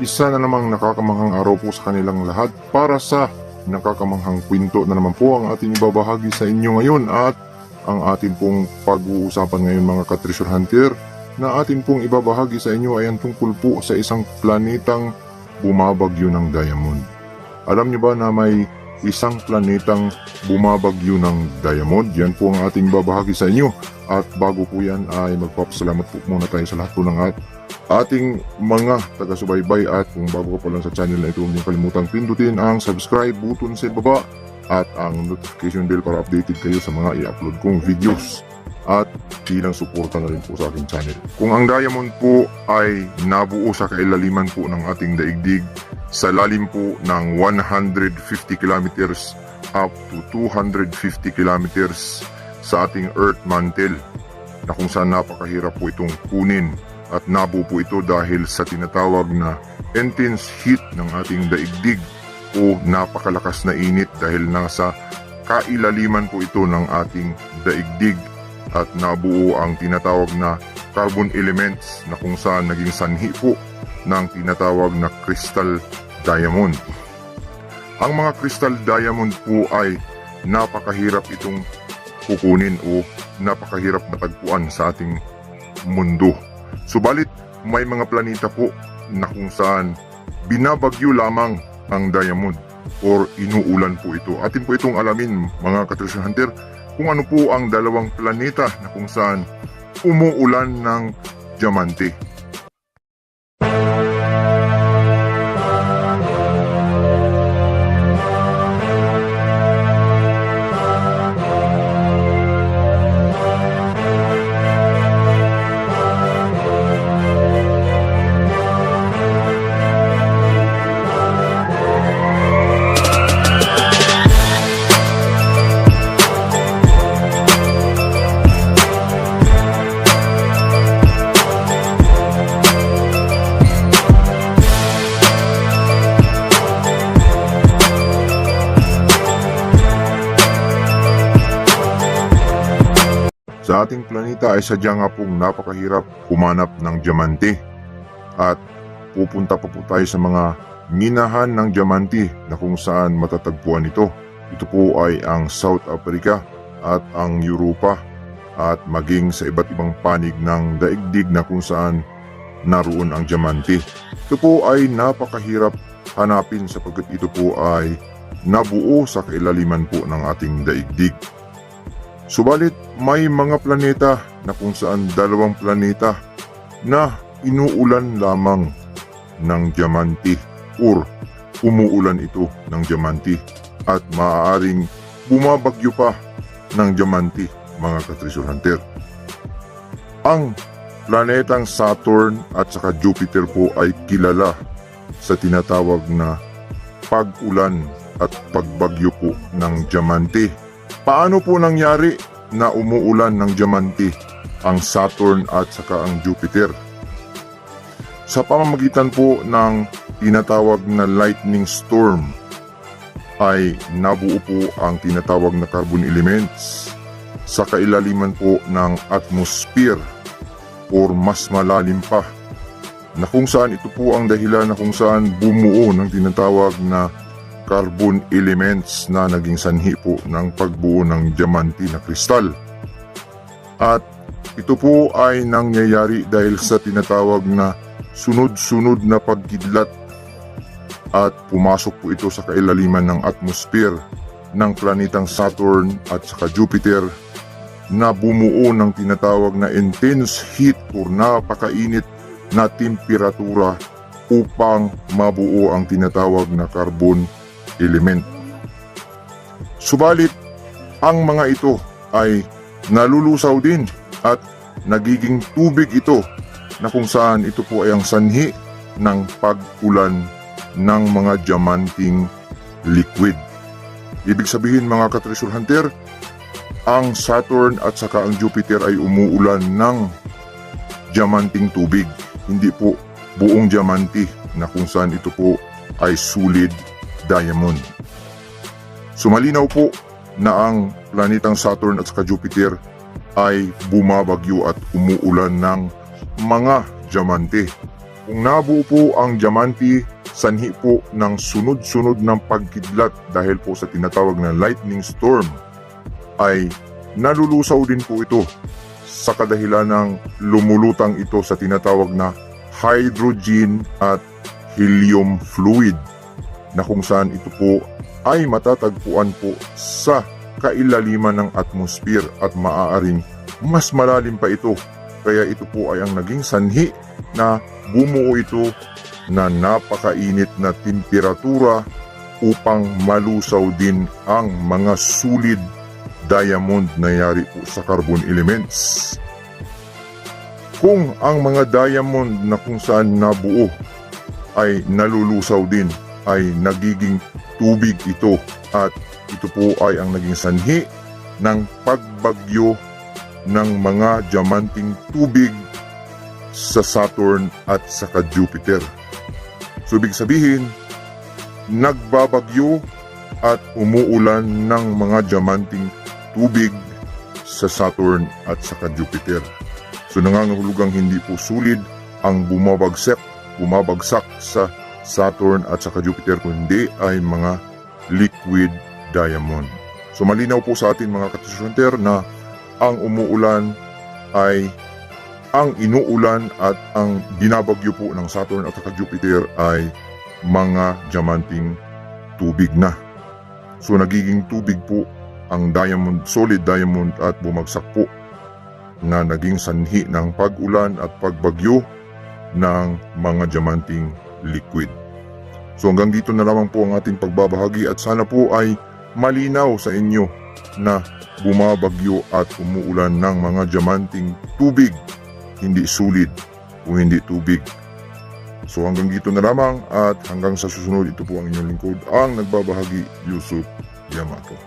Isa na namang nakakamanghang araw po sa kanilang lahat para sa nakakamanghang kwento na naman po ang ating ibabahagi sa inyo ngayon at ang ating pong pag-uusapan ngayon mga ka-treasure hunter na ating pong ibabahagi sa inyo ay ang tungkol po sa isang planetang bumabagyo ng diamond. Alam niyo ba na may isang planetang bumabagyo ng diamond? Yan po ang ating babahagi sa inyo. At bago po yan ay magpapasalamat po muna tayo sa lahat po ng ating mga taga-subaybay. At kung bago ka pa lang sa channel na ito, huwag niyo kalimutang pindutin ang subscribe button sa baba at ang notification bell para updated kayo sa mga i-upload kong videos. At bilang suporta na rin po sa aking channel. Kung ang diamond po ay nabuo sa kailaliman po ng ating daigdig sa lalim po ng 150 kilometers up to 250 kilometers sa ating earth mantle na kung saan napakahirap po itong kunin at nabuo po ito dahil sa tinatawag na intense heat ng ating daigdig o napakalakas na init dahil nasa kailaliman po ito ng ating daigdig at nabuo ang tinatawag na carbon elements na kung saan naging sanhi po ng tinatawag na crystal diamond. Ang mga crystal diamond po ay napakahirap itong kukunin o napakahirap matagpuan sa ating mundo. Subalit may mga planeta po na kung saan binabagyo lamang ang diamond or inuulan po ito. Atin po itong alamin mga ka-treasure hunter kung ano po ang dalawang planeta na kung saan umuulan ng diamante. Sa ating planeta ay sadya nga pong napakahirap humanap ng diamante at pupunta pa po tayo sa mga minahan ng diamante na kung saan matatagpuan ito. Ito po ay ang South Africa at ang Europa at maging sa iba't ibang panig ng daigdig na kung saan naroon ang diamante. Ito po ay napakahirap hanapin sapagkat ito po ay nabuo sa kailaliman po ng ating daigdig. Subalit may mga planeta na kung saan dalawang planeta na inuulan lamang ng diamante or umuulan ito ng diamante at maaaring bumabagyo pa ng diamante mga ka-treasure hunter. Ang planetang Saturn at saka Jupiter po ay kilala sa tinatawag na pag-ulan at pagbagyo po ng diamante. Paano po nangyari na umuulan ng diamante ang Saturn at saka ang Jupiter? Sa pamamagitan po ng tinatawag na lightning storm ay nabuo po ang tinatawag na carbon elements sa kailaliman po ng atmosphere or mas malalim pa na kung saan ito po ang dahilan na kung saan bumuo ng tinatawag na carbon elements na naging sanhi po ng pagbuo ng diamante na kristal. At ito po ay nangyayari dahil sa tinatawag na sunod-sunod na pagkidlat at pumasok po ito sa kailaliman ng atmosphere ng planetang Saturn at saka Jupiter na bumuo ng tinatawag na intense heat or napakainit na temperatura upang mabuo ang tinatawag na carbon element. Subalit, ang mga ito ay nalulusaw din at nagiging tubig ito na kung saan ito po ay ang sanhi ng pag-ulan ng mga diamanting liquid. Ibig sabihin mga ka-treasure hunter, ang Saturn at saka ang Jupiter ay umuulan ng diamanting tubig. Hindi po buong diamante na kung saan ito po ay solid diamond. Sumalinaw po na ang planetang Saturn at saka Jupiter ay bumabagyo at umuulan ng mga diamante Kung nabuo po ang diamante, sanhi po ng sunod-sunod ng pagkidlat dahil po sa tinatawag na lightning storm, ay nalulusaw din po ito sa kadahilan ng lumulutang ito sa tinatawag na hydrogen at helium fluid, na kung saan ito po ay matatagpuan po sa kailaliman ng atmosphere at maaaring mas malalim pa ito. Kaya ito po ay ang naging sanhi na bumuo ito na napakainit na temperatura upang malusaw din ang mga solid diamond na yari po sa carbon elements. Kung ang mga diamond na kung saan nabuo ay nalulusaw din, ay nagiging tubig ito, at ito po ay ang naging sanhi ng pagbagyo ng mga diamanting tubig sa Saturn at saka Jupiter. So ibig sabihin, nagbabagyo at umuulan ng mga diamanting tubig sa Saturn at saka Jupiter. So nangangahulugang hindi po solid ang bumabagsak sa Saturn at saka Jupiter, kundi ay mga liquid diamond. So malinaw po sa atin mga katisyonter na ang umuulan ay ang inuulan at ang binabagyo po ng Saturn at saka Jupiter ay mga diamanting tubig na. So nagiging tubig po ang diamond, solid diamond, at bumagsak po na naging sanhi ng pag-ulan at pagbagyo ng mga diamanting liquid. So hanggang dito na lamang po ang ating pagbabahagi, at sana po ay malinaw sa inyo na bumabagyo at umuulan ng mga diamanting tubig, hindi solid o hindi tubig. So hanggang dito na lamang, at hanggang sa susunod, ito po ang inyong lingkod, ang nagbabahagi, Yusuf Yamato.